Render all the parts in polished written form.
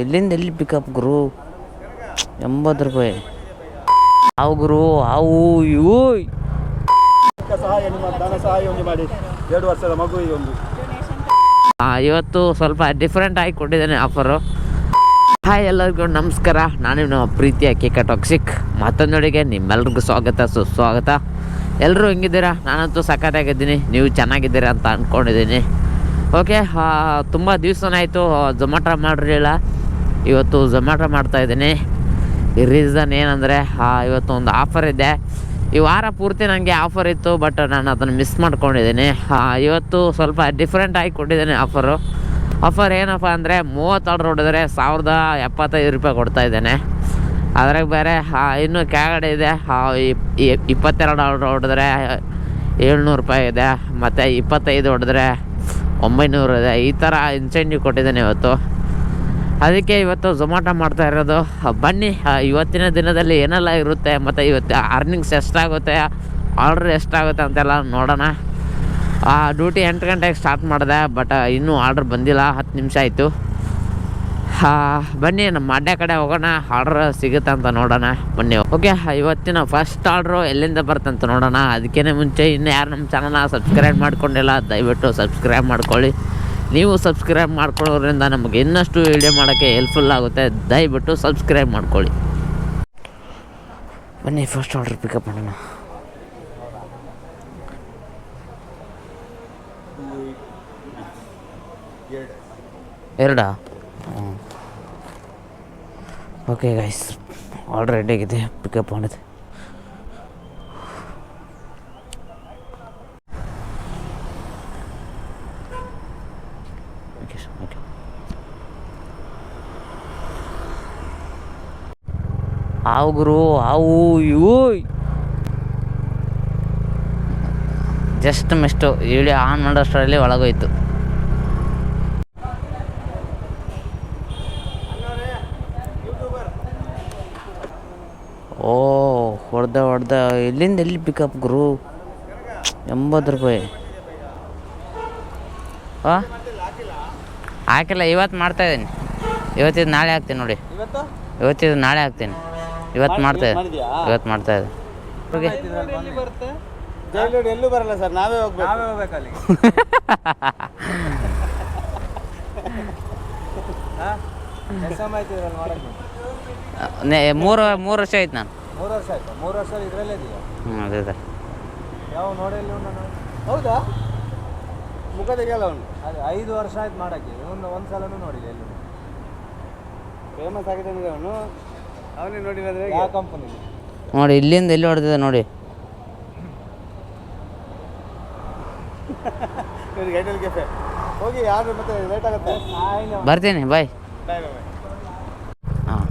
ಎಲ್ಲಿಂದ ಎಲ್ಲಿ ಪಿಕಪ್ ಗುರು? 80 ರೂಪಾಯಿ. ಅವು ಗುರು ಅವು ಇವು ಸಹಾಯ ನಿಮ್ಮ ಧನ ಸಹಾಯ ಒಂದು ಮಾಡಿ 2 ವರ್ಷದ ಮಗುವಿಗೆ ಒಂದು. ಇವತ್ತು ಸ್ವಲ್ಪ ಡಿಫ್ರೆಂಟ್ ಆಗಿ ಕೊಟ್ಟಿದ್ದೇನೆ ಆಫರು. ಹಾಯ್ ಎಲ್ಲರಿಗೂ ನಮಸ್ಕಾರ, ನಾನು ನಮ್ಮ ಪ್ರೀತಿಯ ಕೇಕ ಟಾಕ್ಸಿಕ್ ಮತ್ತೊಂದೊಡೆಗೆ ನಿಮ್ಮೆಲ್ರಿಗೂ ಸ್ವಾಗತ ಸುಸ್ವಾಗತ. ಎಲ್ಲರೂ ಹೆಂಗಿದ್ದೀರಾ? ನಾನಂತೂ ಸಖತ್ತಾಗಿದ್ದೀನಿ, ನೀವು ಚೆನ್ನಾಗಿದ್ದೀರಾ ಅಂತ ಅಂದ್ಕೊಂಡಿದ್ದೀನಿ. ಓಕೆ, ತುಂಬ ದಿವಸನಾಯಿತು ಝೊಮ್ಯಾಟೊ ಮಾಡಿರಲಿಲ್ಲ. ಇವತ್ತು ಝೊಮ್ಯಾಟೊ ಮಾಡ್ತಾಯಿದ್ದೀನಿ. ಈ ರೀಸನ್ ಏನಂದರೆ ಇವತ್ತು ಒಂದು ಆಫರ್ ಇದೆ. ಈ ವಾರ ಪೂರ್ತಿ ನನಗೆ ಆಫರ್ ಇತ್ತು, ಬಟ್ ನಾನು ಅದನ್ನು ಮಿಸ್ ಮಾಡ್ಕೊಂಡಿದ್ದೀನಿ. ಇವತ್ತು ಸ್ವಲ್ಪ ಡಿಫ್ರೆಂಟಾಗಿ ಕೊಟ್ಟಿದ್ದೀನಿ ಆಫರ್ ಏನಪ್ಪ ಅಂದರೆ 30 ಆರ್ಡ್ರ್ ಹೊಡೆದ್ರೆ 1075 ರೂಪಾಯಿ ಕೊಡ್ತಾಯಿದ್ದೇನೆ. ಅದ್ರಾಗ ಬೇರೆ ಇನ್ನೂ ಕೆಳಗಡೆ ಇದೆ 22 ಆರ್ಡ್ರ್ ಹೊಡೆದ್ರೆ 700 ರೂಪಾಯಿ ಇದೆ, ಮತ್ತು 25 ಹೊಡೆದ್ರೆ 900 ಇದೆ. ಈ ಥರ ಇನ್ಸೆಂಟಿವ್ ಕೊಟ್ಟಿದ್ದೇನೆ ಇವತ್ತು. ಅದಕ್ಕೆ ಇವತ್ತು ಝೊಮ್ಯಾಟೊ ಮಾಡ್ತಾ ಇರೋದು. ಬನ್ನಿ, ಇವತ್ತಿನ ದಿನದಲ್ಲಿ ಏನೆಲ್ಲ ಇರುತ್ತೆ ಮತ್ತು ಇವತ್ತು ಅರ್ನಿಂಗ್ಸ್ ಎಷ್ಟಾಗುತ್ತೆ, ಆರ್ಡ್ರ್ ಎಷ್ಟಾಗುತ್ತೆ ಅಂತೆಲ್ಲ ನೋಡೋಣ. ಡ್ಯೂಟಿ 8 ಗಂಟೆಗೆ ಸ್ಟಾರ್ಟ್ ಮಾಡಿದೆ, ಬಟ್ ಇನ್ನೂ ಆರ್ಡ್ರ್ ಬಂದಿಲ್ಲ. 10 ನಿಮಿಷ ಆಯಿತು. ಬನ್ನಿ ನಮ್ಮ ಅಡ್ಡ ಕಡೆ ಹೋಗೋಣ, ಆರ್ಡ್ರ್ ಸಿಗುತ್ತೆ ಅಂತ ನೋಡೋಣ ಬನ್ನಿ. ಓಕೆ, ಇವತ್ತಿನ ಫಸ್ಟ್ ಆರ್ಡ್ರು ಎಲ್ಲಿಂದ ಬರ್ತಂತ ನೋಡೋಣ. ಅದಕ್ಕೇ ಮುಂಚೆ ಇನ್ನು ಯಾರು ನಮ್ಮ ಚಾನಲ್ನ ಸಬ್ಸ್ಕ್ರೈಬ್ ಮಾಡ್ಕೊಂಡಿಲ್ಲ ದಯವಿಟ್ಟು ಸಬ್ಸ್ಕ್ರೈಬ್ ಮಾಡ್ಕೊಳ್ಳಿ. ನೀವು ಸಬ್ಸ್ಕ್ರೈಬ್ ಮಾಡ್ಕೊಳ್ಳೋದ್ರಿಂದ ನಮಗೆ ಇನ್ನಷ್ಟು ವೀಡಿಯೋ ಮಾಡೋಕ್ಕೆ ಹೆಲ್ಪ್ಫುಲ್ ಆಗುತ್ತೆ. ದಯವಿಟ್ಟು ಸಬ್ಸ್ಕ್ರೈಬ್ ಮಾಡ್ಕೊಳ್ಳಿ. ಬನ್ನಿ ಫಸ್ಟ್ ಆರ್ಡ್ರ್ ಪಿಕಪ್ ಮಾಡೋಣ. ಎರಡಾ? ಓಕೆ ಗೈಸ್, ಆರ್ಡ್ರ್ ರೆಡಿ ಆಗಿದೆ, ಪಿಕಪ್ ಮಾಡಿದೆ. ಓಕೆ, ಆವು ಗುರು ಅವು ಇವು ಜಸ್ಟ್ ಮಿಸ್ಟು ವಿಡಿಯೋ ಆನ್ ಮಾಡೋಷ್ಟರಲ್ಲಿ ಒಳಗೋಯ್ತು. ಹೊಡೆದ ಎಲ್ಲಿಂದ ಎಲ್ಲಿ ಪಿಕಪ್ ಗುರು? 80 ರೂಪಾಯಿ. ಹಾಕಿಲ್ಲ, ಇವತ್ತು ಮಾಡ್ತಾಯಿದ್ದೀನಿ. ಇವತ್ತಿದ್ದು ನಾಳೆ ಹಾಕ್ತೀನಿ ನೋಡಿ. ಇವತ್ತಿದ್ದು ನಾಳೆ ಹಾಕ್ತೀನಿ. ಇವತ್ತು ಮಾಡ್ತಾಯಿದ್ದೆ. ಎಲ್ಲೂ ಬರಲ್ಲ ಸರ್, ನಾವೇ ಹೋಗ್ಬೇಕು ಅಲ್ಲಿ. ಮೂರು ವರ್ಷ ಆಯ್ತು ನಾನು. 3 ವರ್ಷ ಆಯ್ತು. 3 ವರ್ಷ ಇದರಲ್ಲೇ ಇದೆಯಾ? ಅದೇ ಯಾವ ನೋಡಿಲ್ಲ ನಾನು. ಹೌದಾ? ಮುಖ ತೆಗಿಯಲ್ಲ ಅವನು. ಅದೇ 5 ವರ್ಷ ಆಯ್ತು ಮಾಡೋಕ್ಕೆ. ಒಂದು ಸಲನೂ ನೋಡಿಲ್ಲ ಎಲ್ಲೂ. ಫೇಮಸ್ ಆಗಿದೆ ಅಂದರೆ ಅವನೇ ನೋಡಿದ್ರೆ ಯಾವ ಕಂಪನಿ ನೋಡಿ, ಇಲ್ಲಿಂದ ಎಲ್ಲಿ ಹೊಡೆದಿದೆ ನೋಡಿ. ಗೈಡಲ್ ಕೆಫೆ ಹೋಗಿ. ಯಾರು ಮತ್ತೆ ಲೇಟ್ ಆಗುತ್ತೆ. ಬರ್ತೀನಿ, ಬಾಯ್. ಹಾಂ,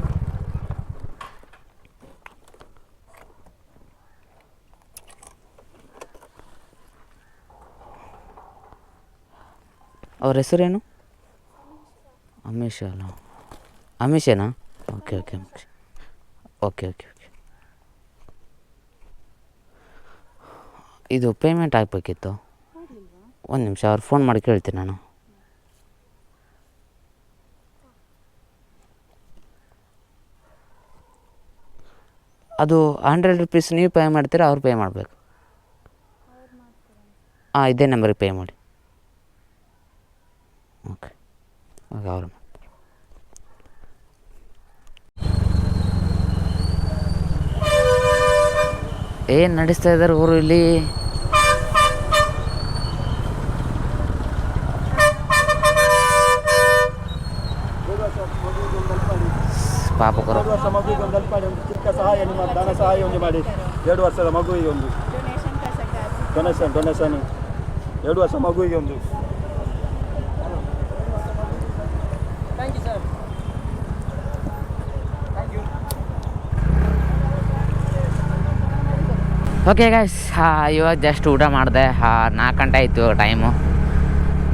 ಅವ್ರ ಹೆಸರೇನು? ಅಮಿಷೇನಾ? ಓಕೆ. ಇದು ಪೇಮೆಂಟ್ ಆಗಬೇಕಿತ್ತು. ಒಂದು ನಿಮಿಷ, ಅವ್ರು ಫೋನ್ ಮಾಡಿ ಕೇಳ್ತೀನಿ ನಾನು. ಅದು 100 ರೂಪೀಸ್ ನೀವು ಪೇ ಮಾಡ್ತೀರಾ, ಅವ್ರು ಪೇ ಮಾಡಬೇಕು? ಇದೇ ನಂಬರಿಗೆ ಪೇ ಮಾಡಿ. ಓಕೆ, ಅವ್ರು ಏನು ನಡೆಸ್ತಾ ಇದ್ದಾರೆ ಊರು ಇಲ್ಲಿ? ಪಾಪಕರು ಮಗುವಿಗೆ ಒಂದು ಹೆಲ್ಪ್ ಮಾಡಿ, ಒಂದು ಚಿಕ್ಕ ಸಹಾಯ ನಿಮ್ಮ ಧನ ಸಹಾಯ ಒಂದು ಮಾಡಿ 2 ವರ್ಷದ ಮಗುವಿಗೆ ಒಂದು ಡೊನೇಷನ್ 2 ವರ್ಷ ಮಗುವಿಗೆ ಒಂದು. Thank you sir. Okay guys, ಇವಾಗ ಜಸ್ಟ್ ಊಟ ಮಾಡಿದೆ. 4 ಗಂಟೆ ಆಯಿತು ಇವಾಗ ಟೈಮು.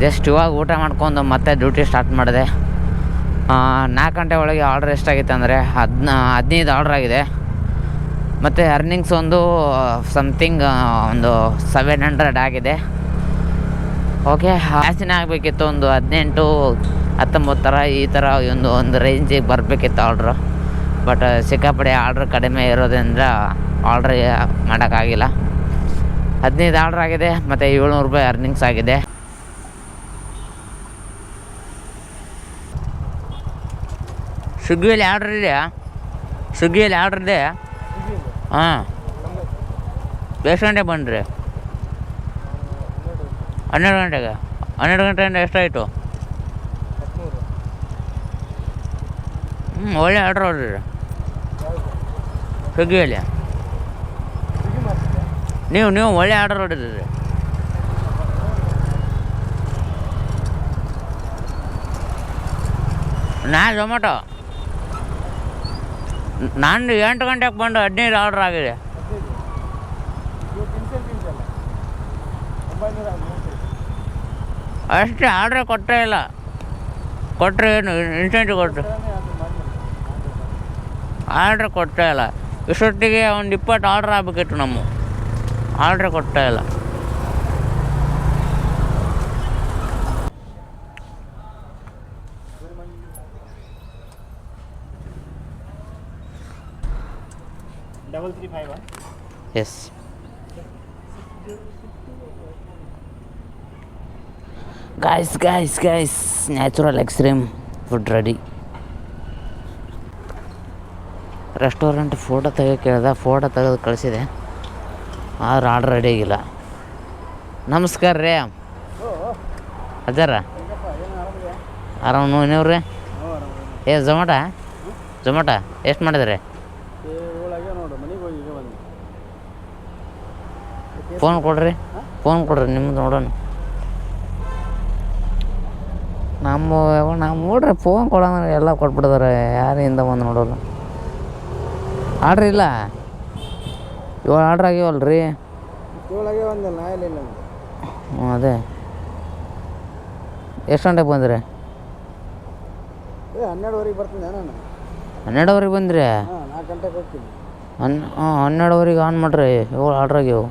ಜಸ್ಟ್ ಇವಾಗ ಊಟ ಮಾಡ್ಕೊಂಡು ಮತ್ತೆ ಡ್ಯೂಟಿ ಸ್ಟಾರ್ಟ್ ಮಾಡಿದೆ. 4 ಗಂಟೆ ಒಳಗೆ ಆರ್ಡ್ರ್ ಎಷ್ಟಾಗಿತ್ತು ಅಂದರೆ 15 ಆರ್ಡ್ರ್ ಆಗಿದೆ. ಮತ್ತು ಅರ್ನಿಂಗ್ಸ್ ಒಂದು ಸಮಥಿಂಗ್ ಒಂದು 700 ಆಗಿದೆ. ಓಕೆ ಜಾಸ್ತಿನೇ ಆಗಬೇಕಿತ್ತು, ಒಂದು 18-19 ಥರ ಈ ಥರ ಒಂದು ರೇಂಜಿಗೆ ಬರಬೇಕಿತ್ತು ಆರ್ಡ್ರು. ಬಟ್ ಸಿಕ್ಕಾಪಟ್ಟೆ ಆರ್ಡ್ರ್ ಕಡಿಮೆ ಇರೋದ್ರಿಂದ ಆರ್ಡ್ರ್ ಮಾಡೋಕ್ಕಾಗಿಲ್ಲ. 15 ಆರ್ಡ್ರ್ ಆಗಿದೆ ಮತ್ತು 700 ರೂಪಾಯಿ ಅರ್ನಿಂಗ್ಸ್ ಆಗಿದೆ. ಸ್ವಿಗ್ಗಿಯಲ್ಲಿ ಆರ್ಡ್ರ್ ಇದೆಯಾ? ಸ್ವಿಗ್ಗಿಯಲ್ಲಿ ಆರ್ಡ್ರ್ ಇದೆ? ಹಾಂ. ಎಷ್ಟು ಗಂಟೆಗೆ ಬಂದ್ರಿ? 12 ಗಂಟೆಗೆ. 12 ಗಂಟೆಯಿಂದ ಎಷ್ಟಾಯಿತು? ಒಳ್ಳೆ ಆರ್ಡ್ರ್ ಹೊಡ್ರಿ ಸ್ವಿಗ್ಗಿಯಲ್ಲಿ. ನೀವು ಒಳ್ಳೆ ಆರ್ಡರ್ ಹೊಡಿದ್ರಿ. ಝೊಮ್ಯಾಟೊ ನಾನು 8 ಗಂಟೆಗೆ ಬಂದು 15 ಆರ್ಡ್ರ್ ಆಗಿದೆ. ಅಷ್ಟೇ, ಆರ್ಡ್ರೇ ಕೊಟ್ಟೇ ಇಲ್ಲ. ಕೊಟ್ಟರೆ ಏನು ಇನ್ಸೆಂಟಿವ್ ಕೊಟ್ಟರೆ ಆರ್ಡ್ರ್ ಕೊಟ್ಟೇ ಇಲ್ಲ. ಇಷ್ಟೊತ್ತಿಗೆ ಒಂದು 20 ಆರ್ಡ್ರ್ ಆಗಬೇಕಿತ್ತು. ನಮ್ಮ ಆರ್ಡ್ರ್ ಕೊಟ್ಟೇ ಇಲ್ಲ. Yes, guys natural extreme food ready. Restaurant photo ತೆಗೆದು ಕೇಳಿದೆ, ಫೋಟೋ ತೆಗೆದು ಕಳಿಸಿದೆ, ಆದ್ರೆ ಆರ್ಡ್ರ್ ರೆಡಿ ಆಗಿಲ್ಲ. ನಮಸ್ಕಾರ ರೀ ಅಜ್ಜಾರ, ಆರಾಮ ನೀವ್ರಿ? ಝೊಮ್ಯಾಟೊ ಎಷ್ಟು ಮಾಡಿದ್ರಿ? ಫೋನ್ ಕೊಡ್ರಿ ನಿಮ್ದು ನೋಡೋಣ. ನಮ್ಮ ನೋಡ್ರಿ ಫೋನ್ ಕೊಡೋಣ, ಎಲ್ಲ ಕೊಟ್ಬಿಡ್ತಾರೆ. ಯಾರಿಂದ ಬಂದು ನೋಡೋಲ್ಲ. ಆರ್ಡ್ರ್ ಇಲ್ಲ, 7 ಆರ್ಡ್ರ್ ಆಗ್ಯವಲ್ಲ ರೀ. ಹ್ಞೂ, ಅದೇ ಎಷ್ಟು ಗಂಟೆಗೆ ಬಂದ್ರಿ? 12ವರೆಗೆ ಬರ್ತೀನಿ ನಾನು. 12ವರೆಗೆ ಬಂದ್ರಿ? 4 ಗಂಟೆಗೆ ಹೋಗ್ತೀನಿ. 12ವರೆಗೆ ಆನ್ ಮಾಡಿರಿ. 7 ಆರ್ಡ್ರ್ ಆಗ್ಯವು.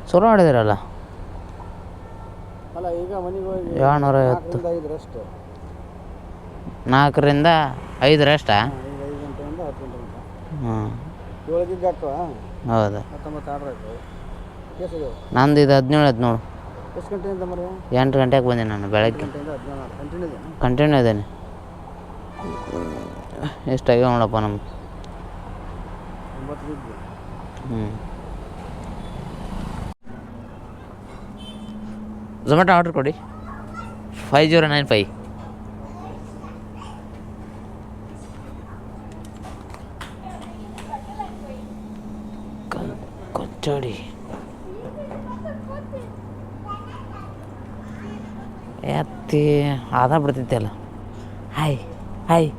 ಚಲೋ ಆಡಿದಿರಲ್ಲ. ಅಲ್ಲ, ಈಗ ಮನೆಗೆ ಹೋಗಿ 750. 4ರಿಂದ 5 ರೆಸ್ಟಾ? 5 ಗಂಟೆಯಿಂದ 10 ಗಂಟೆ. ಹ್ಞೂ, 7 ಗಿಗ್ ಆಗ್ತವಾ? ಹೌದಾ? 19 ಆರ್ಡ್ರ್ ಆಯ್ತು. ಎಷ್ಟು? ನಂದು ಇದು 17 ಆಯ್ತು ನೋಡು. ಎಷ್ಟು ಗಂಟೆಯಿಂದ ಮರಿ? 8 ಗಂಟೆಗೆ ಬಂದೆ ನಾನು ಬೆಳಗ್ಗೆ. 8 ಗಂಟೆಯಿಂದ 17 ಕಂಟಿನ್ಯೂ ಕಂಟಿನ್ಯೂ ಇದ್ದೇನೆ. ಎಷ್ಟಾಗ್ಯಾವ ನೋಡಪ್ಪ ನಮ್ಮ 9 ಗಿಗ್. ಝೊಮ್ಯಾಟೊ ಆರ್ಡ್ರ್ ಕೊಡಿ. 5095. ಕೊಚ್ಚಡಿ ಎತ್ತಿ ಬಿಡ್ತೈತಿ ಅಲ್ಲ. ಹಾಯ್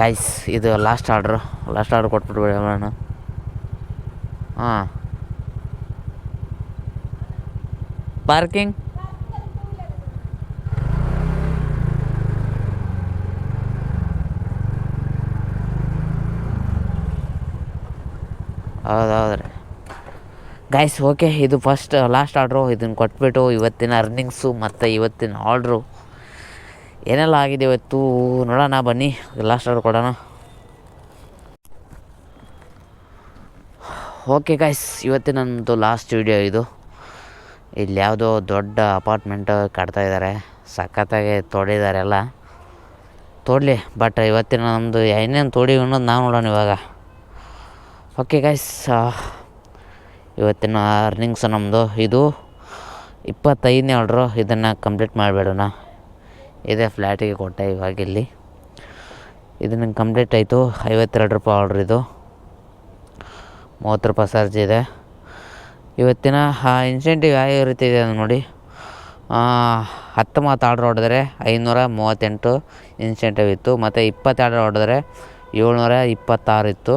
ಗೈಸ್, ಇದು ಲಾಸ್ಟ್ ಆರ್ಡ್ರ್ ಕೊಟ್ಬಿಟ್ಬಿಡಿ ನಾನು. ಹಾಂ, ಪಾರ್ಕಿಂಗ್ ಹೌದ್ರಿ ಗೈಸ್. ಓಕೆ, ಇದು ಲಾಸ್ಟ್ ಆರ್ಡ್ರು. ಇದನ್ನು ಕೊಟ್ಬಿಟ್ಟು ಇವತ್ತಿನ ಅರ್ನಿಂಗ್ಸು ಮತ್ತು ಇವತ್ತಿನ ಆರ್ಡ್ರು ಏನೆಲ್ಲ ಆಗಿದೆ ಇವತ್ತು ನೋಡೋಣ. ಬನ್ನಿ ಲಾಸ್ಟ್ ಆರ್ಡ್ರ್ ಕೊಡೋಣ. ಓಕೆ ಗೈಸ್, ಇವತ್ತಿನ ನಮ್ಮದು ಲಾಸ್ಟ್ ವಿಡಿಯೋ ಇದು. ಇಲ್ಲಿ ಯಾವುದೋ ದೊಡ್ಡ ಅಪಾರ್ಟ್ಮೆಂಟ್ ಕಟ್ತಾಯಿದ್ದಾರೆ, ಸಖತ್ತಾಗಿ ತೋಡಿದ್ದಾರೆ. ಎಲ್ಲ ತೋಡಲಿ, ಬಟ್ ಇವತ್ತಿನ ನಮ್ಮದು ಏನೇನು ತೋಡಿವಿ ಅನ್ನೋದು ನಾವು ನೋಡೋಣ ಇವಾಗ. ಓಕೆ ಗೈಸ್, ಇವತ್ತಿನ ಅರ್ನಿಂಗ್ಸು ನಮ್ಮದು ಇದು 25ನೇ ಆರ್ಡ್ರು. ಇದನ್ನು ಕಂಪ್ಲೀಟ್ ಮಾಡಿಬಿಡೋಣ. ಇದೇ ಫ್ಲ್ಯಾಟಿಗೆ ಕೊಟ್ಟೆ ಇವಾಗ ಇಲ್ಲಿ. ಇದನ್ನು ಕಂಪ್ಲೀಟ್ ಆಯಿತು. 52 ರೂಪಾಯಿ ಆರ್ಡ್ರ್. ಇದು 30 ರೂಪಾಯಿ ಚಾರ್ಜ್ ಇದೆ. ಇವತ್ತಿನ ಇನ್ಸೆಂಟಿವ್ ಯಾವ ರೀತಿ ಇದೆ ನೋಡಿ. 19 ಆರ್ಡ್ರ್ ಹೊಡೆದ್ರೆ 538 ಇನ್ಸೆಂಟಿವ್ ಇತ್ತು. ಮತ್ತು 20 ಆರ್ಡ್ರ್ ಹೊಡೆದ್ರೆ 726 ಇತ್ತು.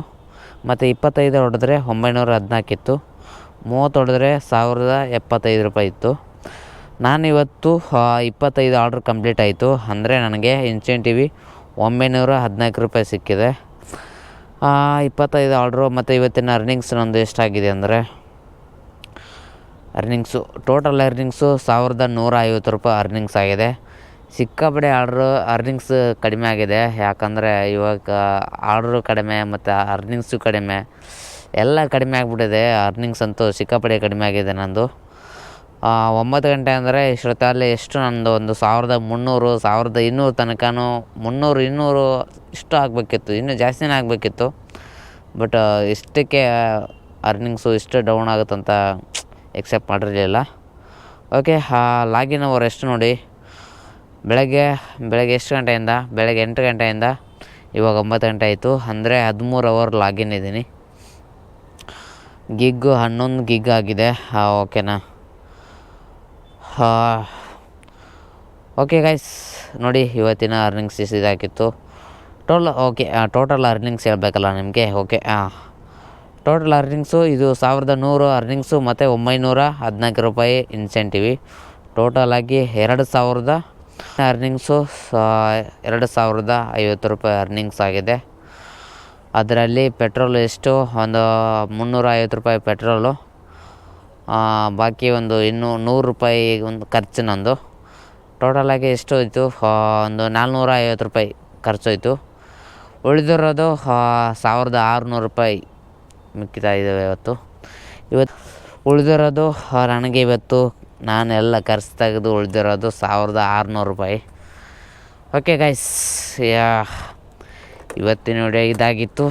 ಮತ್ತು 25 ಹೊಡೆದ್ರೆ 914 ಇತ್ತು. 30 ಹೊಡೆದ್ರೆ 1075 ರೂಪಾಯಿ ಇತ್ತು. ನಾನಿವತ್ತು 25 ಆರ್ಡ್ರ್ ಕಂಪ್ಲೀಟ್ ಆಯಿತು. ಅಂದರೆ ನನಗೆ ಇನ್ಸೆಂಟಿವ್ 914 ರೂಪಾಯಿ ಸಿಕ್ಕಿದೆ. 25 ಆರ್ಡ್ರು. ಮತ್ತು ಇವತ್ತಿನ ಅರ್ನಿಂಗ್ಸ್ ನಂದು ಎಷ್ಟಾಗಿದೆ ಅಂದರೆ ಅರ್ನಿಂಗ್ಸು ಟೋಟಲ್ ಅರ್ನಿಂಗ್ಸು 1150 ರೂಪಾಯಿ ಅರ್ನಿಂಗ್ಸ್ ಆಗಿದೆ. ಸಿಕ್ಕಾಪಟ್ಟೆ ಅರ್ನಿಂಗ್ಸ್ ಕಡಿಮೆ ಆಗಿದೆ. ಯಾಕಂದರೆ ಇವಾಗ ಆರ್ಡ್ರು ಕಡಿಮೆ ಮತ್ತು ಅರ್ನಿಂಗ್ಸು ಕಡಿಮೆ, ಎಲ್ಲ ಕಡಿಮೆ ಆಗಿಬಿಟ್ಟಿದೆ. ಅರ್ನಿಂಗ್ಸ್ ಅಂತೂ ಸಿಕ್ಕಾಪಟ್ಟೆ ಕಡಿಮೆ ಆಗಿದೆ ನಂದು. 9 ಗಂಟೆ ಅಂದರೆ ಇಷ್ಟೊತ್ತಲ್ಲಿ ಎಷ್ಟು ನಂದು ಒಂದು 1300 1200 ತನಕನೂ 300 200 ಇಷ್ಟು ಆಗಬೇಕಿತ್ತು, ಇನ್ನೂ ಜಾಸ್ತಿನೇ ಆಗಬೇಕಿತ್ತು. ಬಟ್ ಇಷ್ಟಕ್ಕೆ ಅರ್ನಿಂಗ್ಸು ಇಷ್ಟು ಡೌನ್ ಆಗುತ್ತಂತ ಎಕ್ಸೆಪ್ಟ್ ಮಾಡಿರಲಿಲ್ಲ. ಓಕೆ, ಲಾಗಿನ್ ಅವರ್ ಎಷ್ಟು ನೋಡಿ, ಬೆಳಗ್ಗೆ ಎಷ್ಟು ಗಂಟೆಯಿಂದ, ಬೆಳಗ್ಗೆ 8 ಗಂಟೆಯಿಂದ ಇವಾಗ 9 ಗಂಟೆ ಆಯಿತು. ಅಂದರೆ 13 ಅವರ್ ಲಾಗಿನ್ ಇದ್ದೀನಿ. ಗಿಗ್ಗು 11 ಗಿಗ್ ಆಗಿದೆ. ಓಕೆನಾ? ಓಕೆ ಗೈಸ್, ನೋಡಿ ಇವತ್ತಿನ ಅರ್ನಿಂಗ್ಸ್ ಇದಾಗಿತ್ತು. ಟೋಟಲ್ ಅರ್ನಿಂಗ್ಸ್ ಹೇಳ್ಬೇಕಲ್ಲ ನಿಮಗೆ. ಓಕೆ, ಟೋಟಲ್ ಅರ್ನಿಂಗ್ಸು ಇದು 1100 ಅರ್ನಿಂಗ್ಸು ಮತ್ತು 914 ರೂಪಾಯಿ ಇನ್ಸೆಂಟಿವ್. ಟೋಟಲಾಗಿ 2000 ಅರ್ನಿಂಗ್ಸು 2050 ರೂಪಾಯಿ ಅರ್ನಿಂಗ್ಸ್ ಆಗಿದೆ. ಅದರಲ್ಲಿ ಪೆಟ್ರೋಲ್ ಎಷ್ಟು, ಒಂದು 350 ರೂಪಾಯಿ ಪೆಟ್ರೋಲು, ಬಾಕಿ ಒಂದು 100 ರೂಪಾಯಿ ಒಂದು ಖರ್ಚು ನಂದು. ಟೋಟಲಾಗಿ ಎಷ್ಟು ಹೋಯಿತು, ಒಂದು 450 ರೂಪಾಯಿ ಖರ್ಚೋಯ್ತು. ಉಳಿದಿರೋದು 1600 ರೂಪಾಯಿ ಮಿಕ್ಕಿತಾ ಇದ್ದಾವೆ ಇವತ್ತು ಉಳಿದಿರೋದು ನನಗೆ ಇವತ್ತು ನಾನೆಲ್ಲ ಖರ್ಚು ತೆಗೆದು ಉಳಿದಿರೋದು 1600 ರೂಪಾಯಿ. ಓಕೆ ಗೈಸ್, ಇವತ್ತಿನ ವಿಡಿಯೋ ಇದಾಗಿತ್ತು.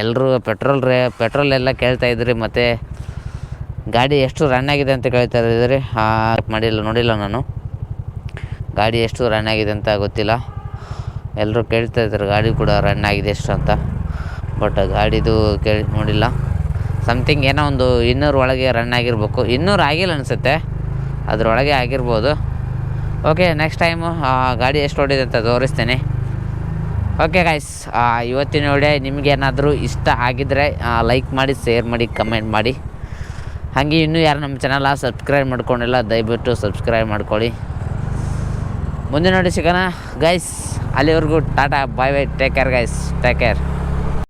ಎಲ್ಲರೂ ಪೆಟ್ರೋಲ್ ಎಲ್ಲ ಕೇಳ್ತಾಯಿದ್ರಿ, ಮತ್ತು ಗಾಡಿ ಎಷ್ಟು ರನ್ ಆಗಿದೆ ಅಂತ ಕೇಳ್ತಾ ಇದ್ರಿ. ನೋಡಿಲ್ಲ ನಾನು ಗಾಡಿ ಎಷ್ಟು ರನ್ ಆಗಿದೆ ಅಂತ ಗೊತ್ತಿಲ್ಲ. ಎಲ್ಲರೂ ಕೇಳ್ತಾಯಿದ್ರು ಗಾಡಿ ಕೂಡ ರನ್ ಆಗಿದೆ ಎಷ್ಟು ಅಂತ. ಬಟ್ ಗಾಡಿದು ನೋಡಿಲ್ಲ. ಸಮಥಿಂಗ್ ಏನೋ ಒಂದು 200 ಒಳಗೆ ರನ್ ಆಗಿರಬೇಕು. 200 ಆಗಿಲ್ಲ ಅನಿಸುತ್ತೆ, ಅದರೊಳಗೆ ಆಗಿರ್ಬೋದು. ಓಕೆ, ನೆಕ್ಸ್ಟ್ ಟೈಮು ಗಾಡಿ ಎಷ್ಟು ಹೊಡಿದೆ ಅಂತ ತೋರಿಸ್ತೇನೆ. ಓಕೆ ಗೈಸ್, ಇವತ್ತಿನ ವಿಡಿಯೋ ನಿಮಗೇನಾದರೂ ಇಷ್ಟ ಆಗಿದ್ದರೆ ಲೈಕ್ ಮಾಡಿ, ಶೇರ್ ಮಾಡಿ, ಕಮೆಂಟ್ ಮಾಡಿ. ಹಾಗೆ ಇನ್ನೂ ಯಾರು ನಮ್ಮ ಚಾನಲ್ ಸಬ್ಸ್ಕ್ರೈಬ್ ಮಾಡ್ಕೊಂಡಿಲ್ಲ, ದಯವಿಟ್ಟು ಸಬ್ಸ್ಕ್ರೈಬ್ ಮಾಡ್ಕೊಳ್ಳಿ. ಮುಂದೆ ನೋಡಿ ಸಿಗೋಣ ಗೈಸ್. ಅಲ್ಲಿವರೆಗೂ tata, bye bye, take care guys, take care.